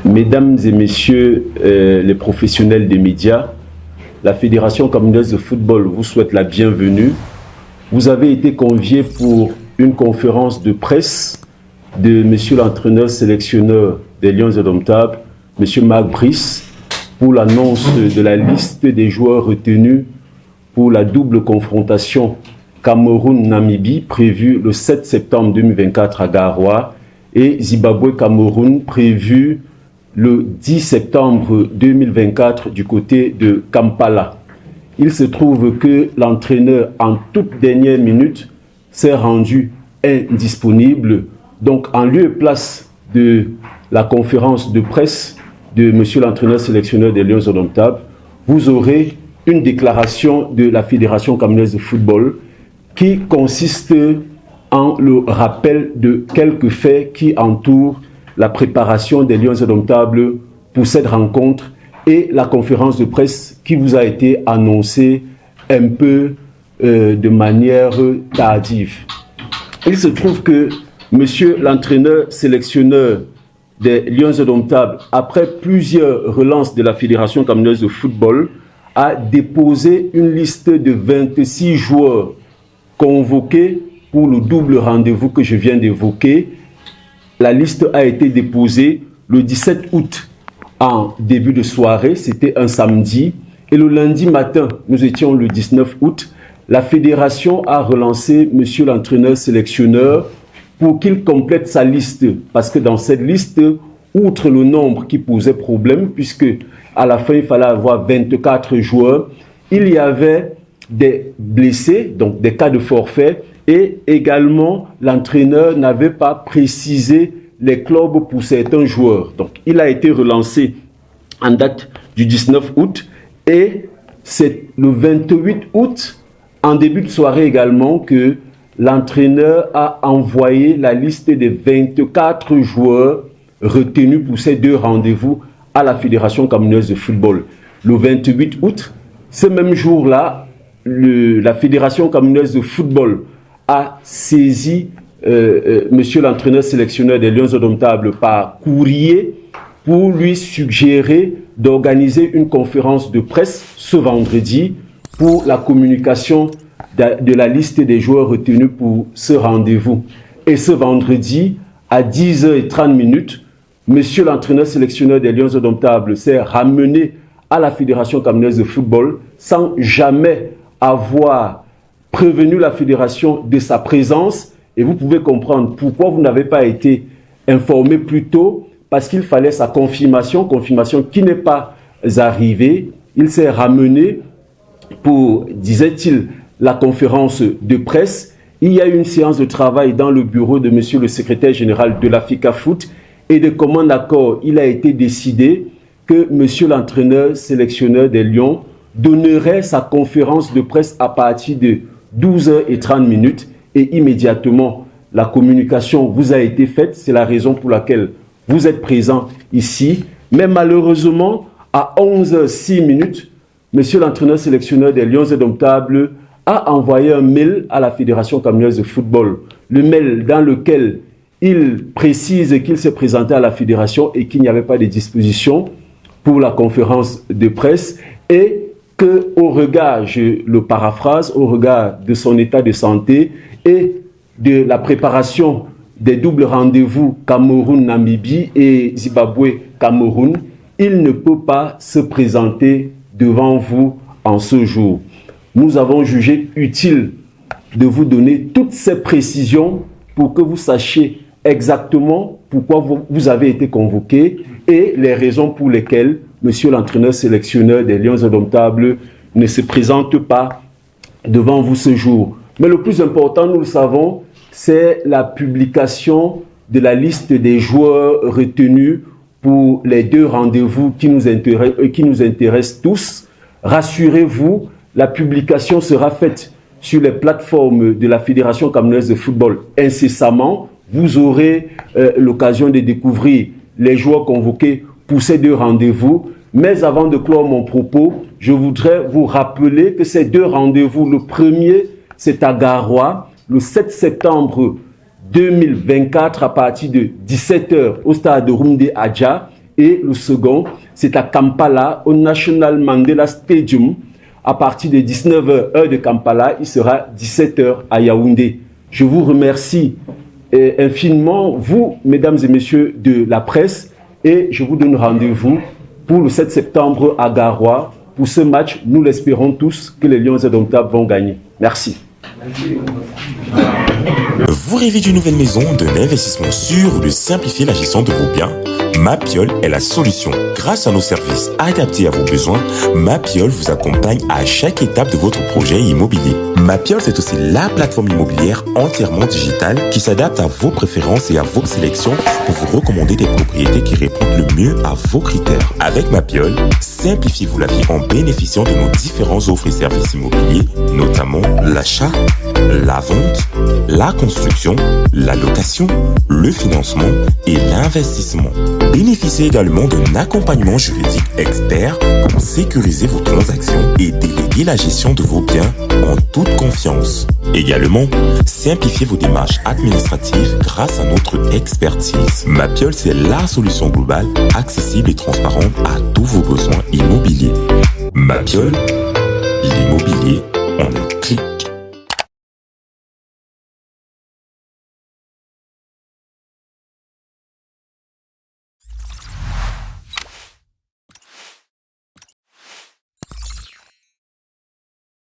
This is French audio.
Mesdames et messieurs les professionnels des médias, la Fédération camerounaise de football vous souhaite la bienvenue. Vous avez été conviés pour une conférence de presse de monsieur l'entraîneur sélectionneur des Lions indomptables, monsieur Marc Brice, pour l'annonce de la liste des joueurs retenus pour la double confrontation Cameroun-Namibie prévue le 7 septembre 2024 à Garoua et Zimbabwe-Cameroun prévue le 10 septembre 2024 du côté de Kampala. Il se trouve que l'entraîneur, en toute dernière minute, s'est rendu indisponible. Donc, en lieu et place de la conférence de presse de monsieur l'entraîneur sélectionneur des Lions indomptables, vous aurez une déclaration de la Fédération camerounaise de football qui consiste en le rappel de quelques faits qui entourent la préparation des Lions indomptables pour cette rencontre et la conférence de presse qui vous a été annoncée un peu de manière tardive. Il se trouve que monsieur l'entraîneur sélectionneur des Lions indomptables, après plusieurs relances de la Fédération camerounaise de football, a déposé une liste de 26 joueurs convoqués pour le double rendez-vous que je viens d'évoquer. La liste a été déposée le 17 août en début de soirée, c'était un samedi. Et le lundi matin, nous étions le 19 août, la fédération a relancé monsieur l'entraîneur sélectionneur pour qu'il complète sa liste. Parce que dans cette liste, outre le nombre qui posait problème, puisque à la fin il fallait avoir 24 joueurs, il y avait des blessés, donc des cas de forfait, et également, l'entraîneur n'avait pas précisé les clubs pour certains joueurs. Donc, il a été relancé en date du 19 août et c'est le 28 août, en début de soirée également, que l'entraîneur a envoyé la liste des 24 joueurs retenus pour ces deux rendez-vous à la Fédération camerounaise de football. Le 28 août, ce même jour-là, la Fédération camerounaise de football a saisi monsieur l'entraîneur sélectionneur des Lions indomptables par courrier pour lui suggérer d'organiser une conférence de presse ce vendredi pour la communication de la liste des joueurs retenus pour ce rendez-vous. Et ce vendredi, à 10h30, monsieur l'entraîneur sélectionneur des Lions indomptables s'est ramené à la Fédération camerounaise de football sans jamais avoir prévenu la fédération de sa présence, et vous pouvez comprendre pourquoi vous n'avez pas été informé plus tôt, parce qu'il fallait sa confirmation qui n'est pas arrivée. Il s'est ramené pour, disait-il, la conférence de presse. Il y a eu une séance de travail dans le bureau de monsieur le secrétaire général de l'Africa Foot, et de commun accord, il a été décidé que monsieur l'entraîneur sélectionneur des Lions donnerait sa conférence de presse à partir de 12h30 et immédiatement la communication vous a été faite. C'est la raison pour laquelle vous êtes présent ici. Mais malheureusement, à 11h06, monsieur l'entraîneur sélectionneur des Lions indomptables a envoyé un mail à la Fédération camerounaise de football. Le mail dans lequel il précise qu'il s'est présenté à la fédération et qu'il n'y avait pas de disposition pour la conférence de presse et qu'au regard, je le paraphrase, au regard de son état de santé et de la préparation des doubles rendez-vous Cameroun-Namibie et Zimbabwe-Cameroun, il ne peut pas se présenter devant vous en ce jour. Nous avons jugé utile de vous donner toutes ces précisions pour que vous sachiez exactement pourquoi vous avez été convoqué et les raisons pour lesquelles monsieur l'entraîneur sélectionneur des Lions indomptables ne se présente pas devant vous ce jour. Mais le plus important, nous le savons, c'est la publication de la liste des joueurs retenus pour les deux rendez-vous qui nous intéressent tous. Rassurez-vous, la publication sera faite sur les plateformes de la Fédération camerounaise de football incessamment. Vous aurez l'occasion de découvrir les joueurs convoqués pour ces deux rendez-vous. Mais avant de clore mon propos, je voudrais vous rappeler que ces deux rendez-vous, le premier, c'est à Garoua, le 7 septembre 2024 à partir de 17h au stade de Rumde Adja. Et le second, c'est à Kampala, au National Mandela Stadium. À partir de 19h, heure de Kampala, il sera 17h à Yaoundé. Je vous remercie infiniment, vous, mesdames et messieurs de la presse, et je vous donne rendez-vous pour le 7 septembre à Garoua. Pour ce match, nous l'espérons tous que les Lions indomptables vont gagner. Merci. Vous rêvez d'une nouvelle maison, d'un investissement sûr ou de simplifier la gestion de vos biens? Mapiol est la solution. Grâce à nos services adaptés à vos besoins, Mapiol vous accompagne à chaque étape de votre projet immobilier. Mapiol, c'est aussi la plateforme immobilière entièrement digitale qui s'adapte à vos préférences et à vos sélections pour vous recommander des propriétés qui répondent le mieux à vos critères. Avec Mapiol, simplifiez-vous la vie en bénéficiant de nos différentes offres et services immobiliers, notamment l'achat, la vente, la construction, la location, le financement et l'investissement. Bénéficiez également d'un accompagnement juridique expert pour sécuriser vos transactions et déléguer la gestion de vos biens en toute confiance. Également, simplifiez vos démarches administratives grâce à notre expertise. Mapiol, c'est la solution globale, accessible et transparente à tous vos besoins immobiliers. Mapiol, l'immobilier en un clic.